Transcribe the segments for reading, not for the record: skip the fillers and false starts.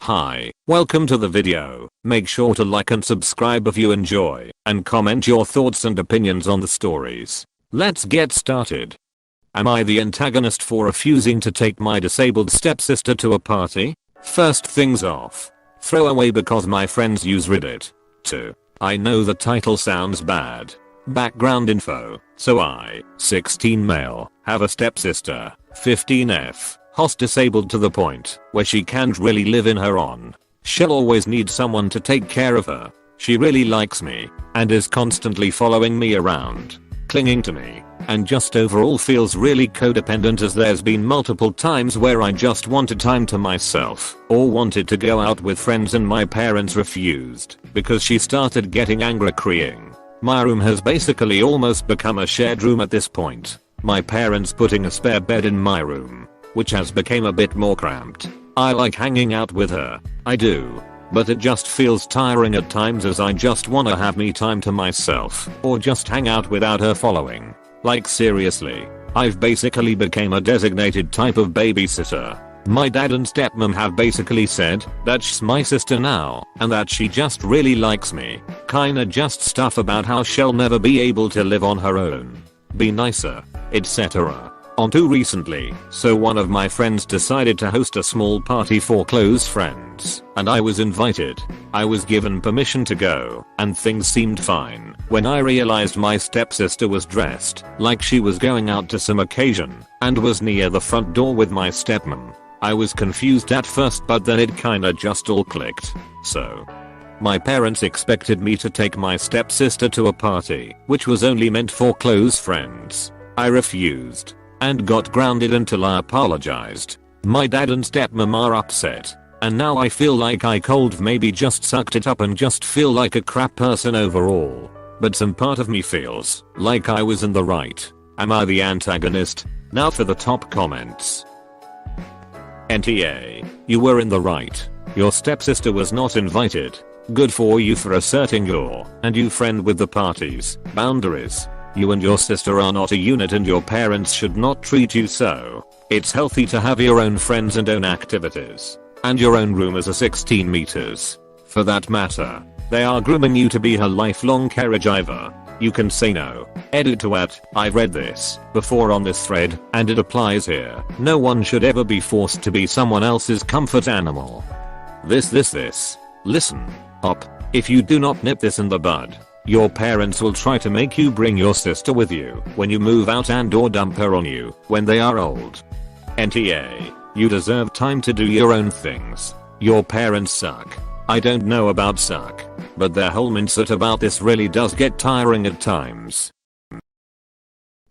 Hi, welcome to the video. Make sure to like and subscribe if you enjoy, and comment your thoughts and opinions on the stories. Let's get started. Am I the antagonist for refusing to take my disabled stepsister to a party? First things off. Throw away because my friends use Reddit. 2. I know the title sounds bad. Background info. So I, 16 male, have a stepsister, 15F. Host disabled to the point where she can't really live in her own. She'll always need someone to take care of her. She really likes me and is constantly following me around, clinging to me, and just overall feels really codependent, as there's been multiple times where I just wanted time to myself or wanted to go out with friends and my parents refused because she started getting angry crying. My room has basically almost become a shared room at this point. My parents putting a spare bed in my room, which has become a bit more cramped. I like hanging out with her, I do. But it just feels tiring at times, as I just wanna have me time to myself or just hang out without her following. Like seriously, I've basically became a designated type of babysitter. My dad and stepmom have basically said that she's my sister now and that she just really likes me. Kinda just stuff about how she'll never be able to live on her own, be nicer, etc. On to recently, so one of my friends decided to host a small party for close friends, and I was invited. I was given permission to go, and things seemed fine when I realized my stepsister was dressed like she was going out to some occasion and was near the front door with my stepmom. I was confused at first, but then it kinda just all clicked. So my parents expected me to take my stepsister to a party which was only meant for close friends. I refused and got grounded until I apologized. My dad and stepmom are upset, and now I feel like I could maybe just sucked it up and just feel like a crap person overall. But some part of me feels like I was in the right. Am I the antagonist? Now for the top comments. NTA, you were in the right. Your stepsister was not invited. Good for you for asserting your and you friend with the party's boundaries. You and your sister are not a unit, and your parents should not treat you so. It's healthy to have your own friends and own activities. And your own room as a 16 meters. For that matter, they are grooming you to be her lifelong caregiver. You can say no. Edit to at, I read this before on this thread, and it applies here. No one should ever be forced to be someone else's comfort animal. This. Listen up. If you do not nip this in the bud, your parents will try to make you bring your sister with you when you move out and or dump her on you when they are old. NTA, you deserve time to do your own things. Your parents suck. I don't know about suck, but their whole mindset about this really does get tiring at times.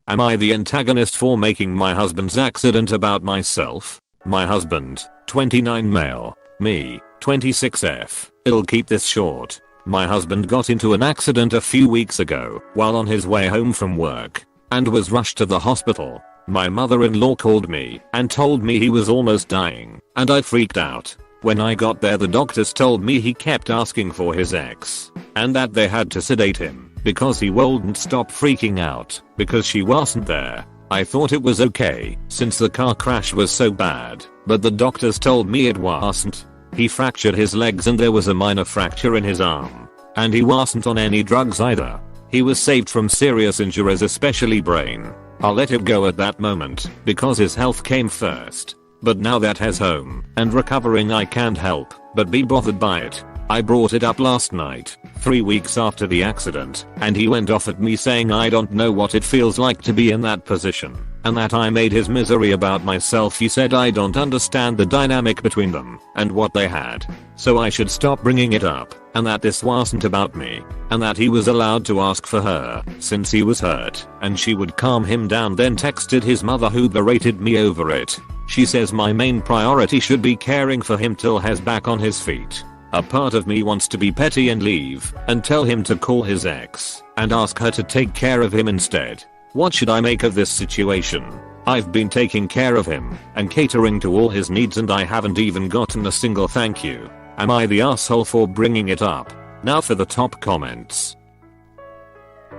Am I the antagonist for making my husband's accident about myself? My husband, 29 male, me, 26F. I'll keep this short. My husband got into an accident a few weeks ago while on his way home from work and was rushed to the hospital. My mother-in-law called me and told me he was almost dying, and I freaked out. When I got there, the doctors told me he kept asking for his ex and that they had to sedate him because he wouldn't stop freaking out because she wasn't there. I thought it was okay since the car crash was so bad, but the doctors told me it wasn't. He fractured his legs and there was a minor fracture in his arm. And he wasn't on any drugs either. He was saved from serious injuries, especially brain. I'll let it go at that moment because his health came first. But now that he's home and recovering, I can't help but be bothered by it. I brought it up last night, 3 weeks after the accident, and he went off at me saying I don't know what it feels like to be in that position, and that I made his misery about myself. He said I don't understand the dynamic between them and what they had, so I should stop bringing it up, and that this wasn't about me, and that he was allowed to ask for her since he was hurt, and she would calm him down. Then texted his mother, who berated me over it. She says my main priority should be caring for him till he's back on his feet. A part of me wants to be petty and leave and tell him to call his ex and ask her to take care of him instead. What should I make of this situation? I've been taking care of him and catering to all his needs, and I haven't even gotten a single thank you. Am I the asshole for bringing it up? Now for the top comments.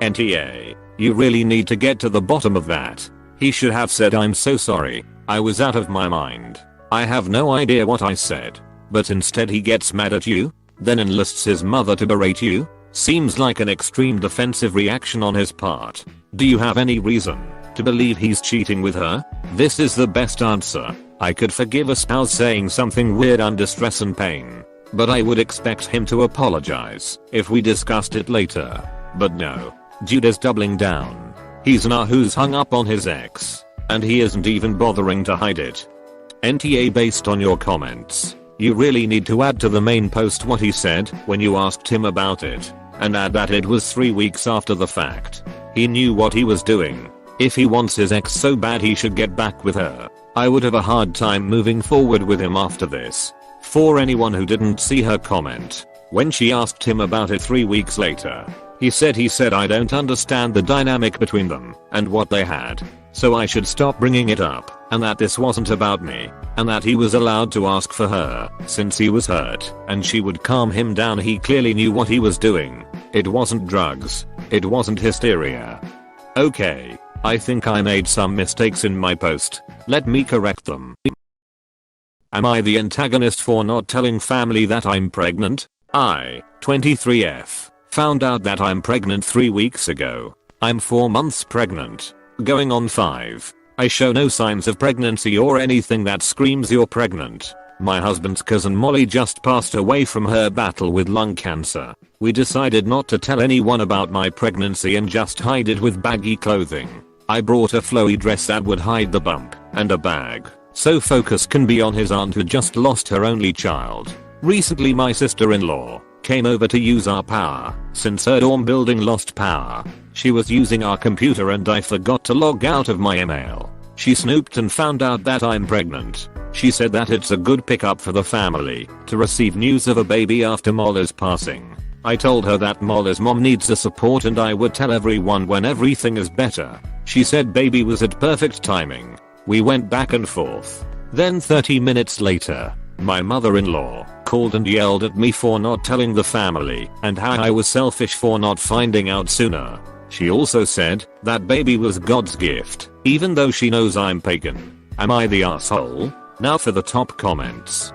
NTA, you really need to get to the bottom of that. He should have said I'm so sorry. I was out of my mind. I have no idea what I said. but instead he gets mad at you, then enlists his mother to berate you? Seems like an extreme defensive reaction on his part. Do you have any reason to believe he's cheating with her? This is the best answer. I could forgive a spouse saying something weird under stress and pain, but I would expect him to apologize if we discussed it later. But no. Dude is doubling down. He's now who's hung up on his ex, and he isn't even bothering to hide it. NTA, based on your comments, you really need to add to the main post what he said when you asked him about it, and add that it was 3 weeks after the fact. He knew what he was doing. If he wants his ex so bad, he should get back with her. I would have a hard time moving forward with him after this. For anyone who didn't see her comment, when she asked him about it 3 weeks later, he said I don't understand the dynamic between them and what they had, so I should stop bringing it up, and that this wasn't about me, and that he was allowed to ask for her since he was hurt and she would calm him down. He clearly knew what he was doing. It wasn't drugs. It wasn't hysteria. Okay, I think I made some mistakes in my post. Let me correct them. Am I the antagonist for not telling family that I'm pregnant? I, 23F, found out that I'm pregnant 3 weeks ago. I'm 4 months pregnant, going on 5. I show no signs of pregnancy or anything that screams you're pregnant. My husband's cousin Molly just passed away from her battle with lung cancer. We decided not to tell anyone about my pregnancy and just hide it with baggy clothing. I brought a flowy dress that would hide the bump and a bag, so focus can be on his aunt who just lost her only child. Recently my sister-in-law came over to use our power since her dorm building lost power. She was using our computer and I forgot to log out of my email. She snooped and found out that I'm pregnant. She said that it's a good pickup for the family to receive news of a baby after Molly's passing. I told her that Molly's mom needs the support and I would tell everyone when everything is better. She said baby was at perfect timing. We went back and forth. Then 30 minutes later, my mother-in-law called and yelled at me for not telling the family and how I was selfish for not finding out sooner. She also said that baby was God's gift, even though she knows I'm pagan. Am I the asshole? Now for the top comments.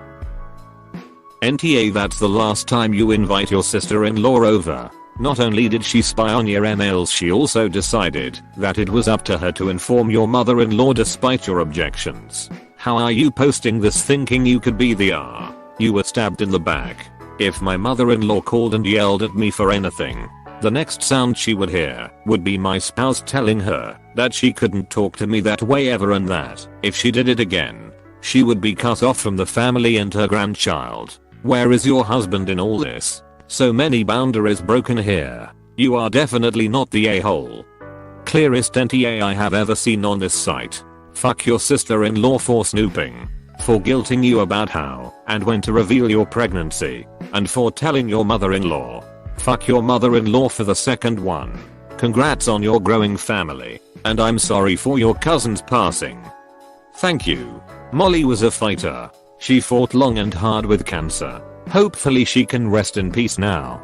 NTA, that's the last time you invite your sister-in-law over. Not only did she spy on your emails, she also decided that it was up to her to inform your mother-in-law despite your objections. How are you posting this thinking you could be the R? You were stabbed in the back. If my mother-in-law called and yelled at me for anything, the next sound she would hear would be my spouse telling her that she couldn't talk to me that way ever, and that if she did it again, she would be cut off from the family and her grandchild. Where is your husband in all this? So many boundaries broken here. You are definitely not the a-hole. Clearest NTA I have ever seen on this site. Fuck your sister-in-law for snooping, for guilting you about how and when to reveal your pregnancy, and for telling your mother-in-law. Fuck your mother-in-law for the second one. Congrats on your growing family, and I'm sorry for your cousin's passing. Thank you. Molly was a fighter. She fought long and hard with cancer. Hopefully she can rest in peace now.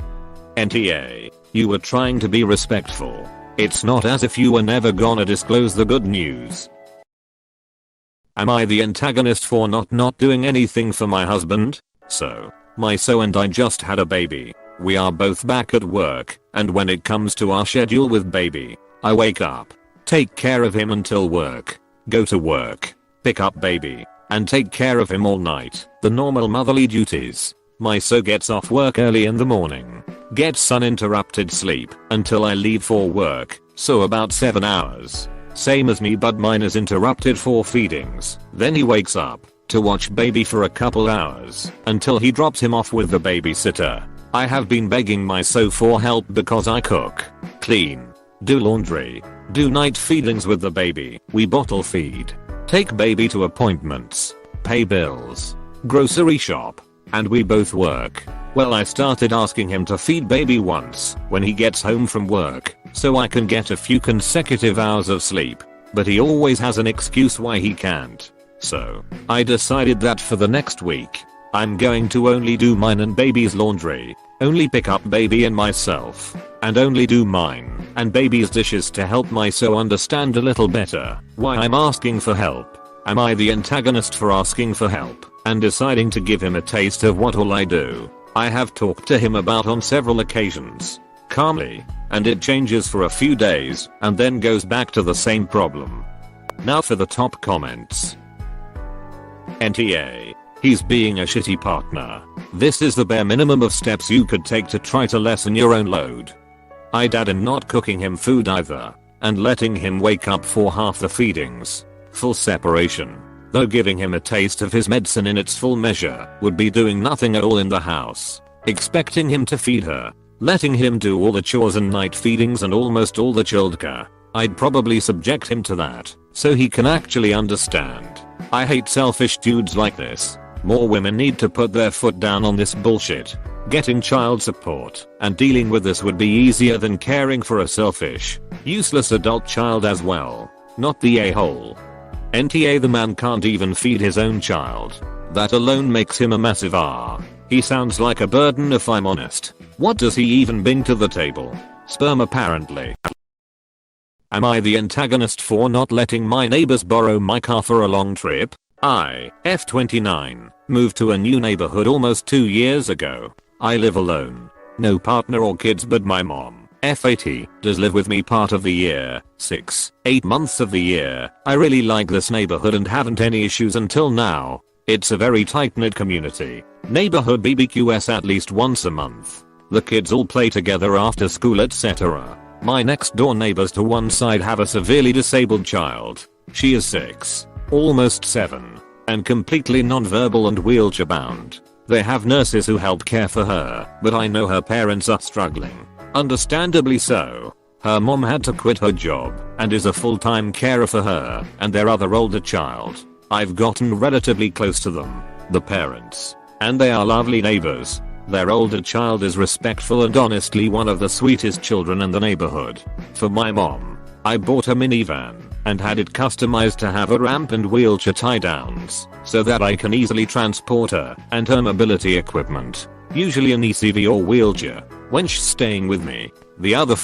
NTA, you were trying to be respectful. It's not as if you were never gonna disclose the good news. Am I the antagonist for not doing anything for my husband? So and I just had a baby. We are both back at work, and when it comes to our schedule with baby, I wake up, take care of him until work, go to work, pick up baby, and take care of him all night. The normal motherly duties. My gets off work early in the morning, gets uninterrupted sleep until I leave for work, so about 7 hours. Same as me, but mine is interrupted for feedings. Then he wakes up to watch baby for a couple hours until he drops him off with the babysitter. I have been begging my for help because I cook, clean, do laundry, do night feedings with the baby. We bottle feed, take baby to appointments, pay bills, grocery shop, and we both work. Well, I started asking him to feed baby once when he gets home from work, so I can get a few consecutive hours of sleep, but he always has an excuse why he can't. So I decided that for the next week, I'm going to only do mine and baby's laundry, only pick up baby and myself, and only do mine and baby's dishes to help my understand a little better why I'm asking for help. Am I the antagonist for asking for help? and deciding to give him a taste of what all I do. I have talked to him about on several occasions, calmly, and it changes for a few days and then goes back to the same problem. Now for the top comments. NTA. He's being a shitty partner. This is the bare minimum of steps you could take to try to lessen your own load. I dad in not cooking him food either, and letting him wake up for half the feedings. Full separation. Though giving him a taste of his medicine in its full measure would be doing nothing at all in the house. Expecting him to feed her. Letting him do all the chores and night feedings and almost all the childcare. I'd probably subject him to that, so he can actually understand. I hate selfish dudes like this. More women need to put their foot down on this bullshit. Getting child support and dealing with this would be easier than caring for a selfish, useless adult child as well. Not the a-hole. NTA, the man can't even feed his own child. That alone makes him a massive R. He sounds like a burden if I'm honest. What does he even bring to the table? Sperm apparently. Am I the antagonist for not letting my neighbors borrow my car for a long trip? I, F29, moved to a new neighborhood almost 2 years ago. I live alone. No partner or kids, but my mom, F80, does live with me part of the year, 8 months of the year. I really like this neighborhood and haven't any issues until now. It's a very tight-knit community. Neighborhood BBQs at least once a month. The kids all play together after school, etc. My next door neighbors to one side have a severely disabled child. She is 6. Almost 7, and completely non-verbal and wheelchair bound. They have nurses who help care for her, but I know her parents are struggling. Understandably so. Her mom had to quit her job and is a full-time carer for her and their other older child. I've gotten relatively close to them, the parents, and they are lovely neighbors. Their older child is respectful and honestly one of the sweetest children in the neighborhood. For my mom, I bought a minivan and had it customized to have a ramp and wheelchair tie-downs so that I can easily transport her and her mobility equipment, usually an ECV or wheelchair, when she's staying with me. The other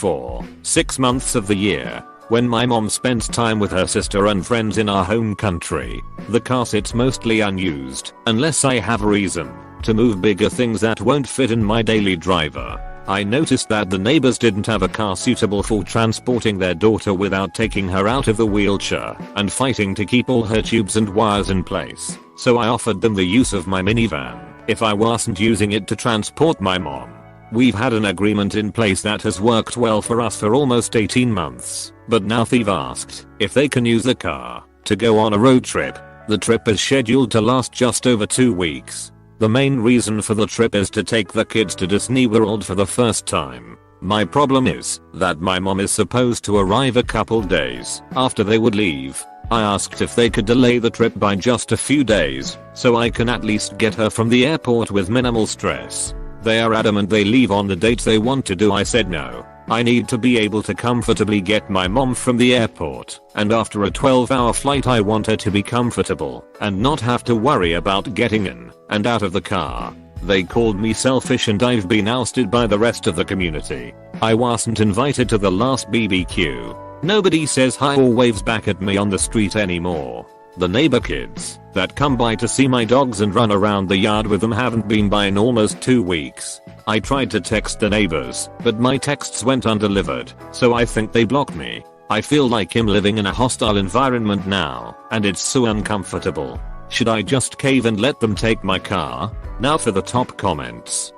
6 months of the year, when my mom spends time with her sister and friends in our home country, the car sits mostly unused unless I have a reason to move bigger things that won't fit in my daily driver. I noticed that the neighbors didn't have a car suitable for transporting their daughter without taking her out of the wheelchair and fighting to keep all her tubes and wires in place, so I offered them the use of my minivan if I wasn't using it to transport my mom. We've had an agreement in place that has worked well for us for almost 18 months, but now they've asked if they can use the car to go on a road trip. The trip is scheduled to last just over 2 weeks. The main reason for the trip is to take the kids to Disney World for the first time. My problem is that my mom is supposed to arrive a couple days after they would leave. I asked if they could delay the trip by just a few days so I can at least get her from the airport with minimal stress. They are adamant they leave on the dates they want to do. I said no. I need to be able to comfortably get my mom from the airport, and after a 12-hour flight I want her to be comfortable and not have to worry about getting in and out of the car. They called me selfish and I've been ousted by the rest of the community. I wasn't invited to the last BBQ. Nobody says hi or waves back at me on the street anymore. The neighbor kids that come by to see my dogs and run around the yard with them haven't been by in almost 2 weeks. I tried to text the neighbors, but my texts went undelivered, so I think they blocked me. I feel like I'm living in a hostile environment now, and it's so uncomfortable. Should I just cave and let them take my car? Now for the top comments.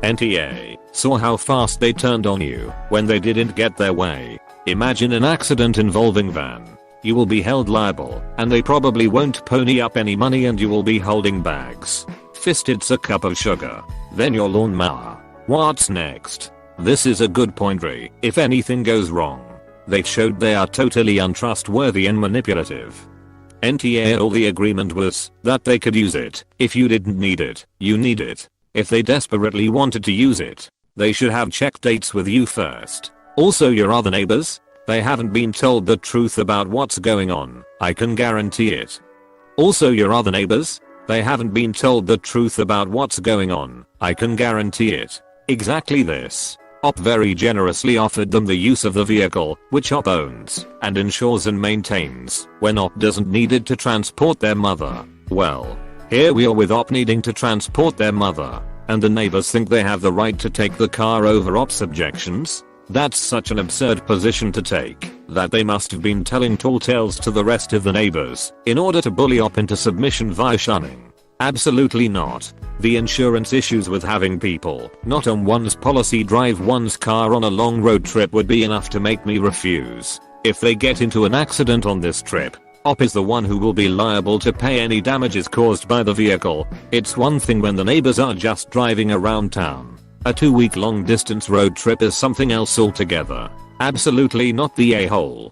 NTA, saw how fast they turned on you when they didn't get their way. Imagine an accident involving van. You will be held liable, and they probably won't pony up any money and you will be holding bags. Fist, it's a cup of sugar. Then your lawnmower. What's next? This is a good point, Ray. If anything goes wrong, they showed they are totally untrustworthy and manipulative. NTA, all the agreement was that they could use it. If you didn't need it, you need it. If they desperately wanted to use it, they should have checked dates with you first. Also, your other neighbors, they haven't been told the truth about what's going on. I can guarantee it. Also, your other neighbors, they haven't been told the truth about what's going on. I can guarantee it. Exactly this. OP very generously offered them the use of the vehicle, which OP owns and insures and maintains, when OP doesn't need it to transport their mother. Well, here we are with Op needing to transport their mother, and the neighbors think they have the right to take the car over Op's objections? That's such an absurd position to take, that they must have been telling tall tales to the rest of the neighbors in order to bully Op into submission via shunning. Absolutely not. The insurance issues with having people not on one's policy drive one's car on a long road trip would be enough to make me refuse. If they get into an accident on this trip, Op is the one who will be liable to pay any damages caused by the vehicle. It's one thing when the neighbors are just driving around town. A 2-week long distance road trip is something else altogether. Absolutely not the a-hole.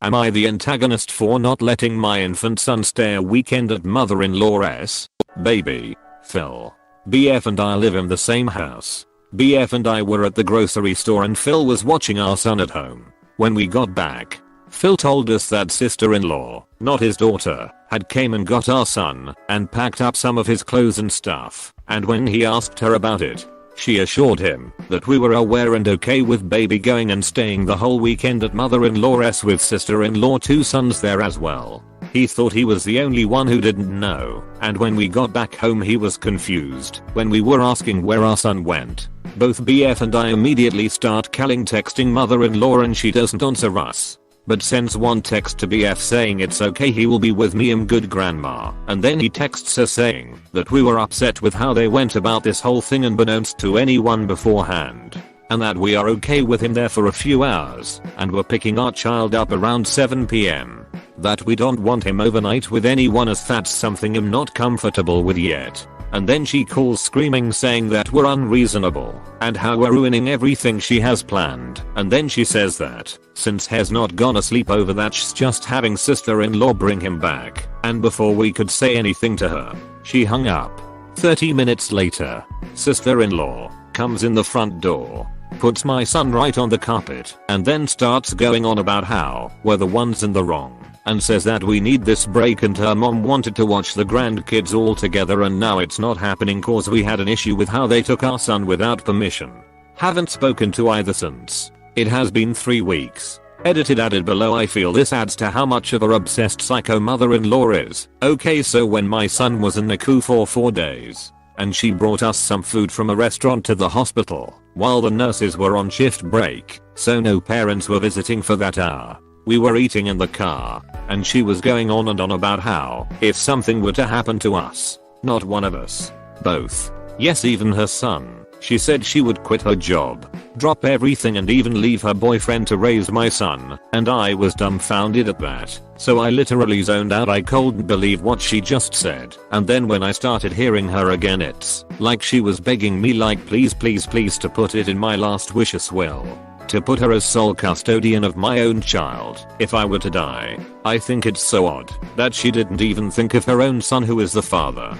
Am I the antagonist for not letting my infant son stay a weekend at mother-in-law's? Baby, Phil. BF and I live in the same house. BF and I were at the grocery store and Phil was watching our son at home. When we got back, Phil told us that sister-in-law, not his daughter, had came and got our son and packed up some of his clothes and stuff, and when he asked her about it, she assured him that we were aware and okay with baby going and staying the whole weekend at mother-in-law's with sister-in-law 2 sons there as well. He thought he was the only one who didn't know, and when we got back home he was confused when we were asking where our son went. Both BF and I immediately start texting mother-in-law and she doesn't answer us, but sends one text to BF saying it's okay, he will be with me, good grandma, and then he texts her saying that we were upset with how they went about this whole thing unbeknownst to anyone beforehand, and that we are okay with him there for a few hours and we're picking our child up around 7 PM. That we don't want him overnight with anyone as that's something I'm not comfortable with yet. And then she calls screaming saying that we're unreasonable and how we're ruining everything she has planned, and then she says that since he's not gonna sleep over that she's just having sister-in-law bring him back, and before we could say anything to her, she hung up. 30 minutes later, sister-in-law comes in the front door, puts my son right on the carpet, and then starts going on about how we're the ones in the wrong, and says that we need this break and her mom wanted to watch the grandkids all together and now it's not happening cause we had an issue with how they took our son without permission. Haven't spoken to either since. It has been 3 weeks. Edited added below. I feel this adds to how much of a obsessed psycho mother-in-law is. Okay, so when my son was in NICU for 4 days, and she brought us some food from a restaurant to the hospital, while the nurses were on shift break, so no parents were visiting for that hour. We were eating in the car, and she was going on and on about how, if something were to happen to us, not one of us, both, yes even her son, she said she would quit her job, drop everything and even leave her boyfriend to raise my son, and I was dumbfounded at that, so I literally zoned out. I couldn't believe what she just said, and then when I started hearing her again it's like she was begging me like please to put it in my last wish as well, to put her as sole custodian of my own child if I were to die. I think it's so odd that she didn't even think of her own son who is the father.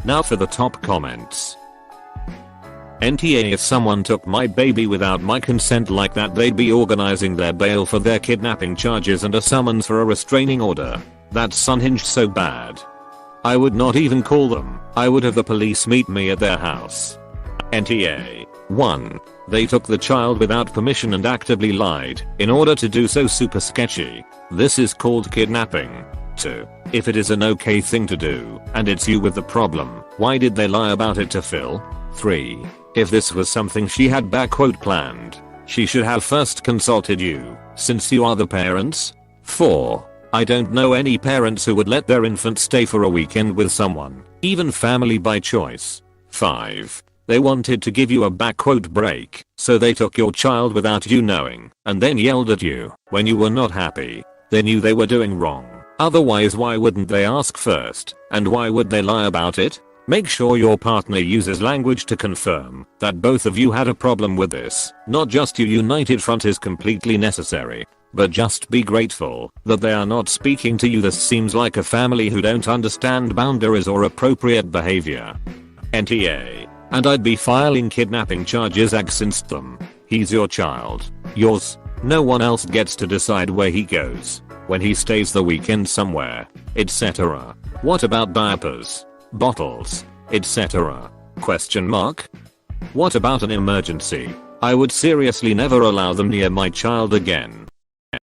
Now for the top comments. NTA, if someone took my baby without my consent like that they'd be organizing their bail for their kidnapping charges and a summons for a restraining order. That's unhinged so bad. I would not even call them, I would have the police meet me at their house. NTA 1. They took the child without permission and actively lied in order to do so. Super sketchy. This is called kidnapping. 2. If it is an okay thing to do and it's you with the problem, why did they lie about it to Phil? 3. If this was something she had planned, she should have first consulted you, since you are the parents. 4. I don't know any parents who would let their infant stay for a weekend with someone, even family by choice. 5. They wanted to give you a break, so they took your child without you knowing, and then yelled at you when you were not happy. They knew they were doing wrong. Otherwise why wouldn't they ask first, and why would they lie about it? Make sure your partner uses language to confirm that both of you had a problem with this. Not just your united front is completely necessary, but just be grateful that they are not speaking to you. This seems like a family who don't understand boundaries or appropriate behavior. NTA. And I'd be filing kidnapping charges against them. He's your child. Yours. No one else gets to decide where he goes, when he stays the weekend somewhere, etc. What about diapers, bottles, etc.? Question mark? What about an emergency? I would seriously never allow them near my child again.